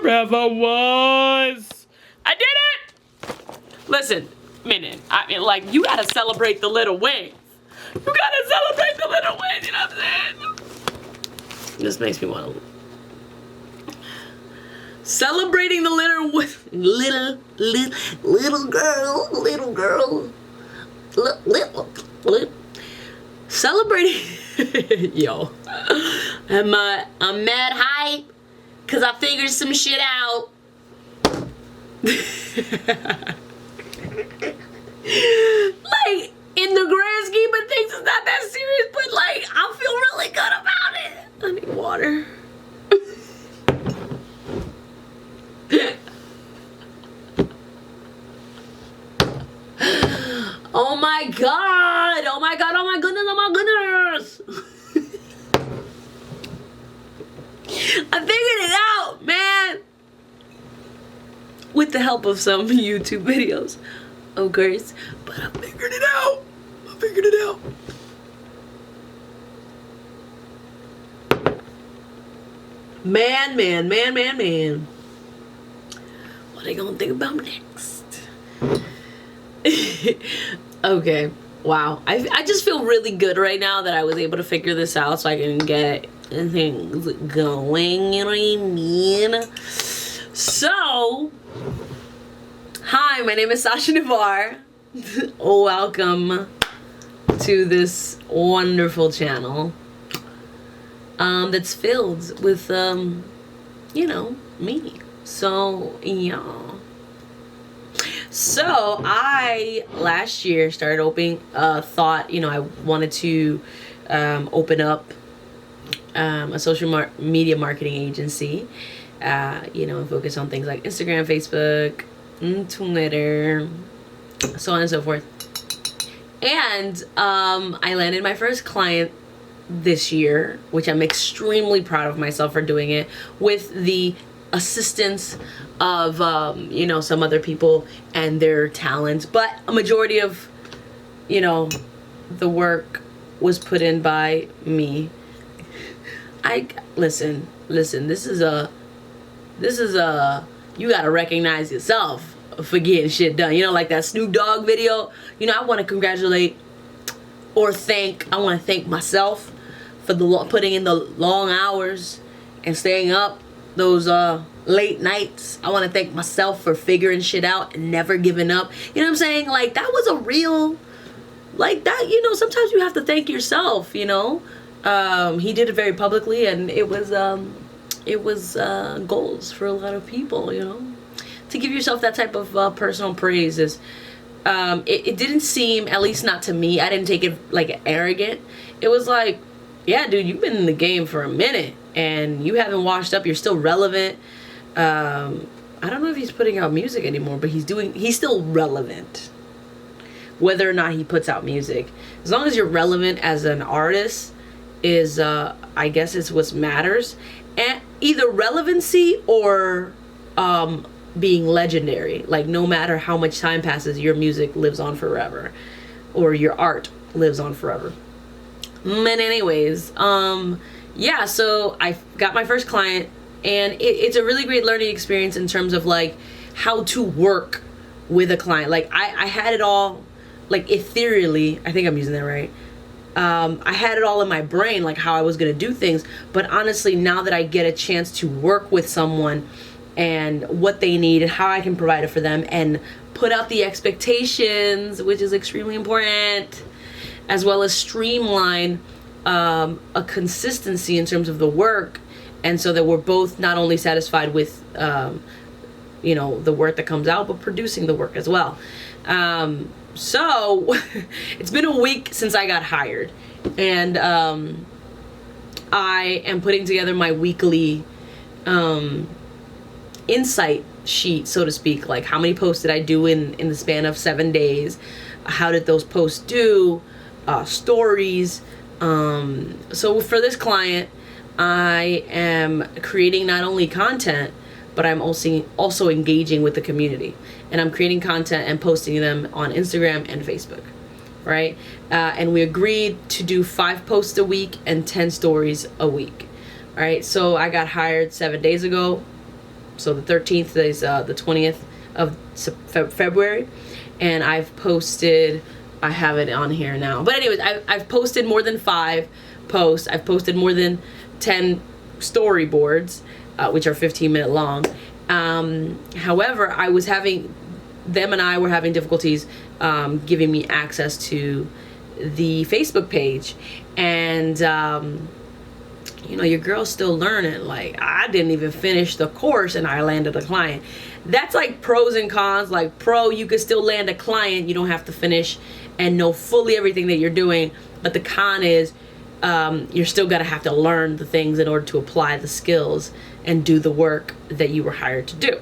forever was. I did it! Listen, minute. I mean, like, you gotta celebrate the little wins. You gotta celebrate the little wins, you know what I'm saying? This makes me want to... Celebrating the little girl. Celebrating... Yo. I'm mad hype because I figured some shit out. Like, in the grand scheme of things, it's not that serious, but like, I feel really good about it. I need water. Oh my god! Oh my god! Oh my goodness! Oh my goodness! I figured it out, man! With the help of some YouTube videos, of course. But I figured it out! I figured it out. Man. What are they gonna think about next? Okay, wow. I just feel really good right now that I was able to figure this out so I can get things going, you know what I mean? So, hi, my name is Sasha Navar. Welcome to this wonderful channel that's filled with, you know, me. So, yeah. So I last year started opening thought, you know, I wanted to open up a social media marketing agency, you know, and focus on things like Instagram, Facebook, Twitter, so on and so forth. And I landed my first client this year, which I'm extremely proud of myself for doing it with the assistance of you know, some other people and their talents, but a majority of, you know, the work was put in by me. Listen, this is a you gotta recognize yourself for getting shit done, you know, like that Snoop Dogg video. You know, I want to congratulate or I want to thank myself for putting in the long hours and staying up those late nights. I want to thank myself for figuring shit out and never giving up. You know what I'm saying? Like, that was a real, like, that, you know, sometimes you have to thank yourself, you know. He did it very publicly, and it was goals for a lot of people, you know. To give yourself that type of personal praise is, it didn't seem, at least not to me, I didn't take it like arrogant. It was like, yeah, dude, you've been in the game for a minute and you haven't washed up. You're still relevant. I don't know if he's putting out music anymore, but he's still relevant. Whether or not he puts out music, as long as you're relevant as an artist is, I guess, is what matters. And either relevancy or being legendary. Like, no matter how much time passes, your music lives on forever, or your art lives on forever. And anyways, yeah, so I got my first client, and it's a really great learning experience in terms of like how to work with a client. Like, I had it all, like, ethereally, I think I'm using that right. I had it all in my brain, like how I was gonna do things, but honestly, now that I get a chance to work with someone and what they need and how I can provide it for them and put out the expectations, which is extremely important, as well as streamline a consistency in terms of the work, and so that we're both not only satisfied with you know, the work that comes out, but producing the work as well. So it's been a week since I got hired, and I am putting together my weekly insight sheet, so to speak. Like, how many posts did I do in the span of 7 days? How did those posts do? Stories. So for this client, I am creating not only content, but I'm also engaging with the community, and I'm creating content and posting them on Instagram and Facebook, right? And we agreed to do 5 posts a week and 10 stories a week, right? So I got hired 7 days ago. So the 13th is the 20th of February, and I've posted, I have it on here now, but anyways, I've posted more than 5 posts. I've posted more than 10 storyboards, which are 15-minute long. However, them and I were having difficulties giving me access to the Facebook page, and your girl's still learning. Like, I didn't even finish the course and I landed a client. That's like pros and cons. Like, pro, you could still land a client, you don't have to finish and know fully everything that you're doing. But the con is you're still gonna have to learn the things in order to apply the skills and do the work that you were hired to do.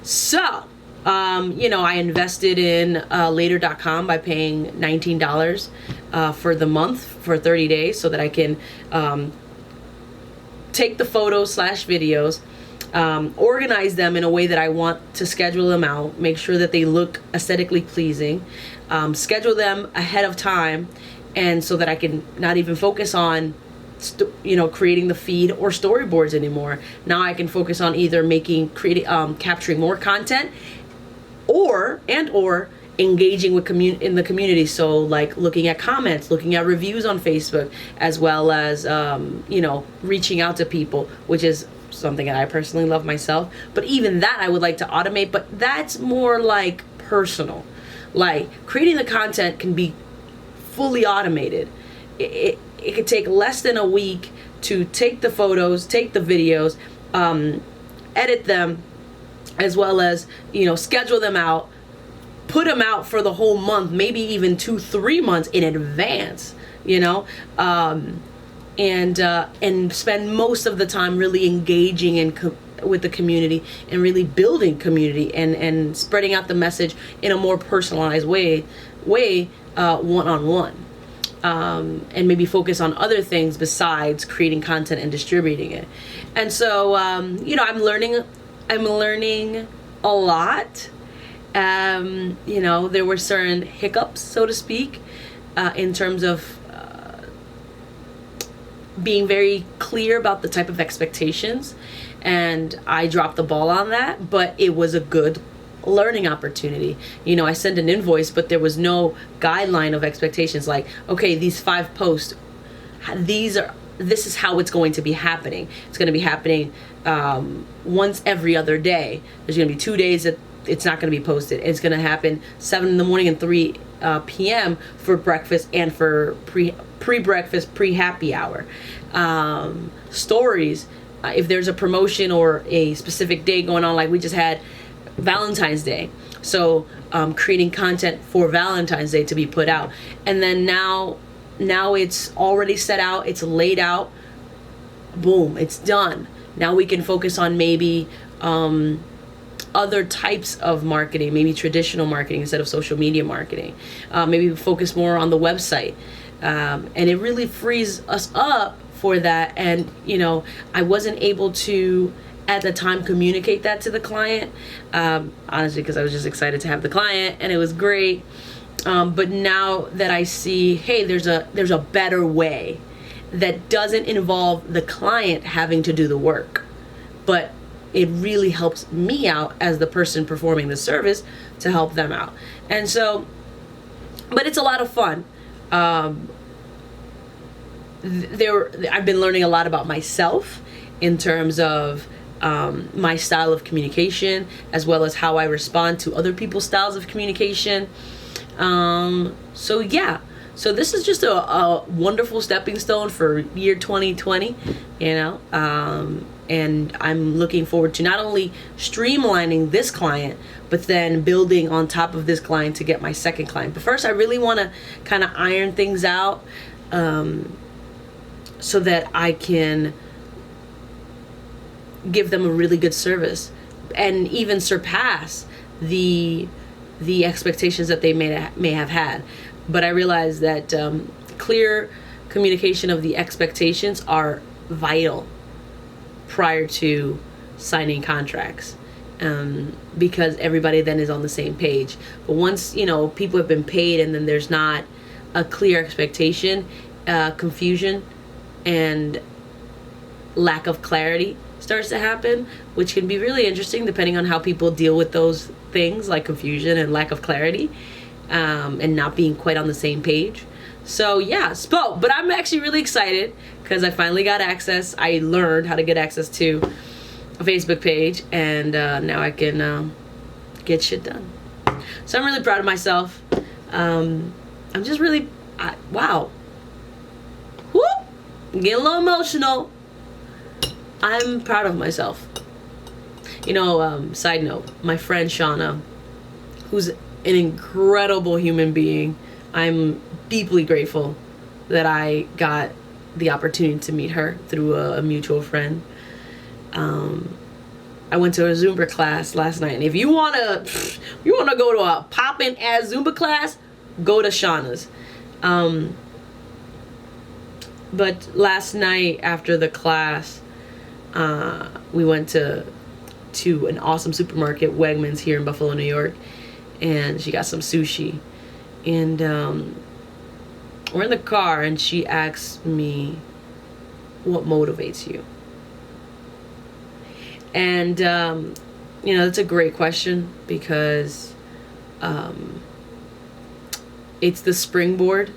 So I invested in later.com by paying $19 for the month for 30 days so that I can take the photos / videos, organize them in a way that I want to schedule them out, make sure that they look aesthetically pleasing, schedule them ahead of time, and so that I can not even focus on creating the feed or storyboards anymore. Now I can focus on either capturing more content or engaging with in the community. So like looking at comments, looking at reviews on Facebook, as well as reaching out to people, which is something that I personally love myself. But even that I would like to automate, but that's more like personal. Like, creating the content can be fully automated. It could take less than a week to take the photos, take the videos, edit them, as well as schedule them out, put them out for the whole month, maybe even 2-3 months in advance, and spend most of the time really engaging with the community and really building community and spreading out the message in a more personalized way, one-on-one. And maybe focus on other things besides creating content and distributing it. And so, I'm learning a lot. There were certain hiccups, so to speak, in terms of being very clear about the type of expectations, and I dropped the ball on that, but it was a good learning opportunity. I sent an invoice, but there was no guideline of expectations, like, okay, these 5 posts, this is how it's going to be happening. It's going to be happening once every other day. There's going to be 2 days that it's not going to be posted. It's going to happen 7 in the morning and 3 p.m. for breakfast and for pre-breakfast, pre-happy hour. Stories, if there's a promotion or a specific day going on, like we just had Valentine's Day. So creating content for Valentine's Day to be put out. And then now it's already set out, it's laid out, boom, it's done. Now we can focus on maybe other types of marketing, maybe traditional marketing instead of social media marketing. Maybe focus more on the website. And it really frees us up for that. And, I wasn't able to, at the time, communicate that to the client, honestly, because I was just excited to have the client and it was great. But now that I see, hey, there's a better way that doesn't involve the client having to do the work, but it really helps me out as the person performing the service to help them out. And so, but it's a lot of fun. I've been learning a lot about myself in terms of my style of communication, as well as how I respond to other people's styles of communication. So this is just a wonderful stepping stone for year 2020, and I'm looking forward to not only streamlining this client, but then building on top of this client to get my second client. But first, I really want to kind of iron things out so that I can give them a really good service and even surpass the expectations that they may have had. But I realize that clear communication of the expectations are vital prior to signing contracts, because everybody then is on the same page. But once people have been paid and then there's not a clear expectation, confusion and lack of clarity starts to happen, which can be really interesting depending on how people deal with those things like confusion and lack of clarity, and not being quite on the same page. So yeah, but I'm actually really excited because I finally got access. I learned how to get access to a Facebook page, and now I can get shit done. So I'm really proud of myself. I'm just really, wow. Whoop! I'm getting a little emotional. I'm proud of myself. Side note, my friend Shauna, who's an incredible human being, I'm deeply grateful that I got the opportunity to meet her through a mutual friend. I went to a Zumba class last night, and if you wanna go to a poppin' ass Zumba class, go to Shauna's. But last night after the class, we went to an awesome supermarket, Wegmans, here in Buffalo, New York, and she got some sushi. And we're in the car, and she asks me, what motivates you? And that's a great question, because it's the springboard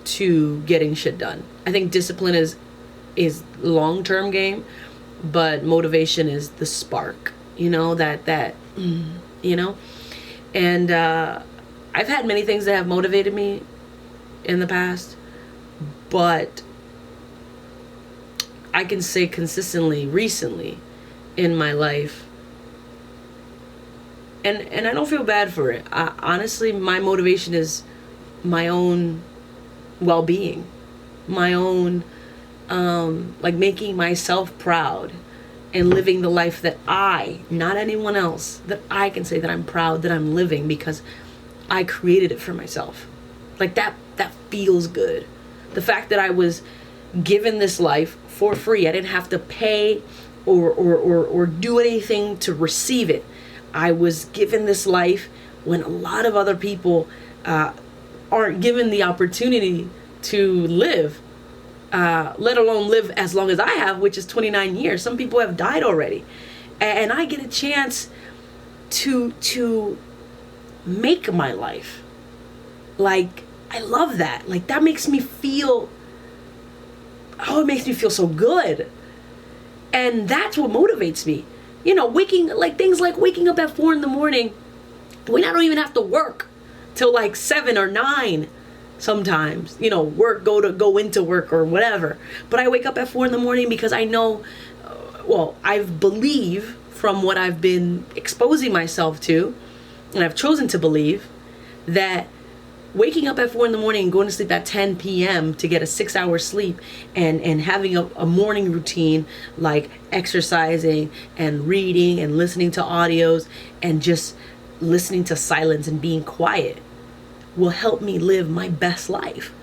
to getting shit done. I think discipline is long-term game, but motivation is the spark, and I've had many things that have motivated me in the past, but I can say consistently recently in my life, and I don't feel bad for it. Honestly, my motivation is my own well-being, my own making myself proud and living the life that not anyone else, that I can say that I'm proud that I'm living because I created it for myself. Like that feels good. The fact that I was given this life for free. I didn't have to pay or do anything to receive it. I was given this life when a lot of other people aren't given the opportunity to live, let alone live as long as I have, which is 29 years. Some people have died already. And I get a chance to make my life. Like, I love that. Like, that makes me feel, it makes me feel so good. And that's what motivates me. Things like waking up at 4 a.m. when I don't even have to work till like 7 or 9 sometimes. Go into work or whatever. But I wake up at 4 a.m. because I know, I believe from what I've been exposing myself to, and I've chosen to believe, that waking up at 4 a.m. and going to sleep at 10 p.m. to get a 6-hour sleep and having a morning routine like exercising and reading and listening to audios and just listening to silence and being quiet will help me live my best life.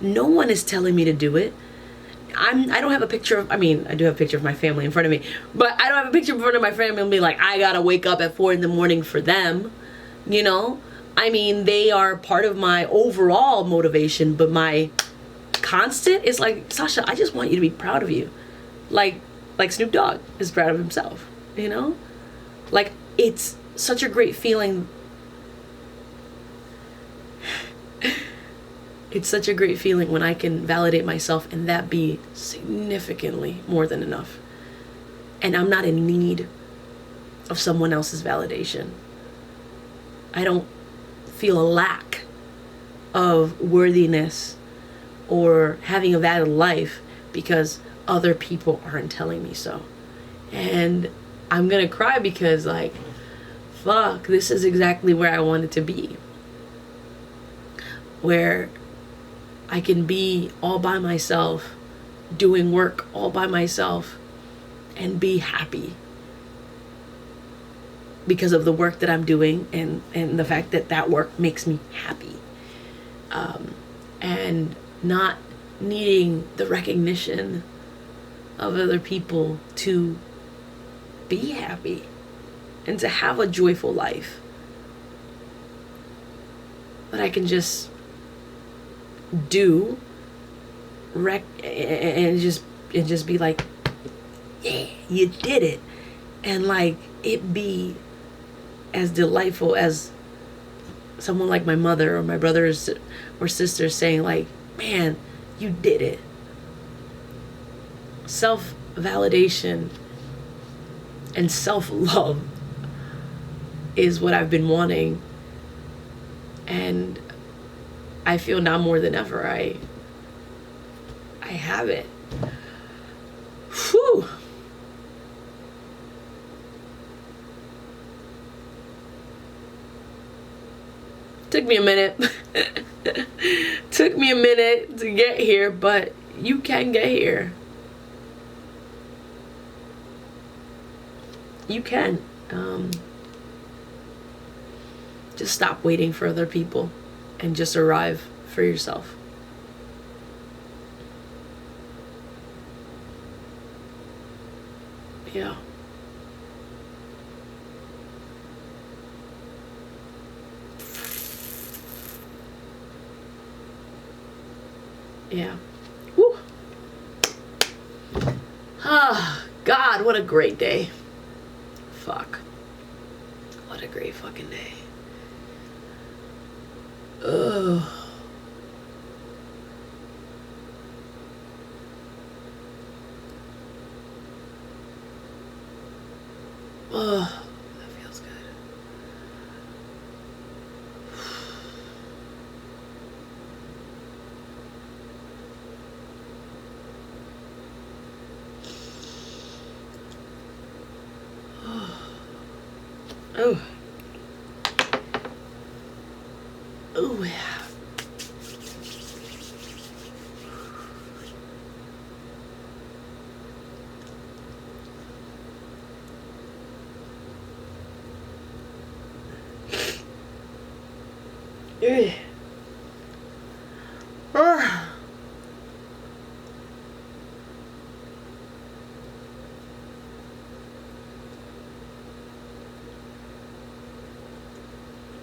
No one is telling me to do it. I don't have a picture of, I do have a picture of my family in front of me, but I don't have a picture in front of my family and be like, I gotta wake up at 4 a.m. for them, they are part of my overall motivation, but my constant is like, Sasha, I just want you to be proud of you. Like Snoop Dogg is proud of himself, Like, it's such a great feeling. It's such a great feeling when I can validate myself and that be significantly more than enough. And I'm not in need of someone else's validation. I don't feel a lack of worthiness or having a valid life because other people aren't telling me so. And I'm gonna cry because, fuck, this is exactly where I wanted to be. Where I can be all by myself, doing work all by myself, and be happy because of the work that I'm doing and the fact that work makes me happy. And not needing the recognition of other people to be happy and to have a joyful life. But I can just do and just be like, yeah, you did it. And like it be as delightful as someone like my mother or my brothers or sisters saying like, man, you did it. Self-validation and self-love is what I've been wanting. And I feel now more than ever I have it. Whew. Took me a minute. Took me a minute to get here, but you can get here. You can. Just stop waiting for other people and just arrive for yourself. Yeah. Yeah. Woo. Ah, God, what a great day. Fuck. What a great fucking day. Ugh. Oh, that feels good. Oh. Oh, yeah.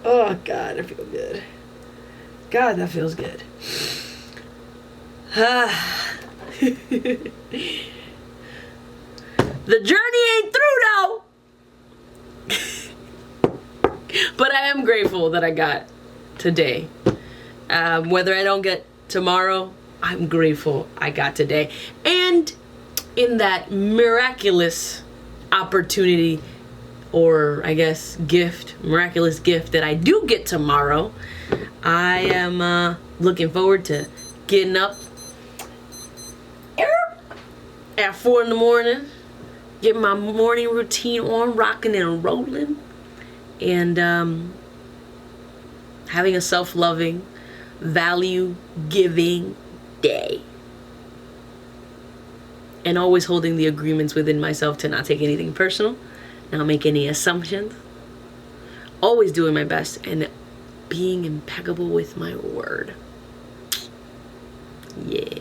Oh, God, I feel good. God, that feels good. The journey ain't through, though. But I am grateful that I got today. Whether I don't get tomorrow, I'm grateful I got today. And in that miraculous opportunity, or I guess miraculous gift that I do get tomorrow, I am looking forward to getting up at 4 in the morning, getting my morning routine on, rocking and rolling, and having a self-loving, value-giving day. And always holding the agreements within myself to not take anything personal, not make any assumptions. Always doing my best and being impeccable with my word. Yeah.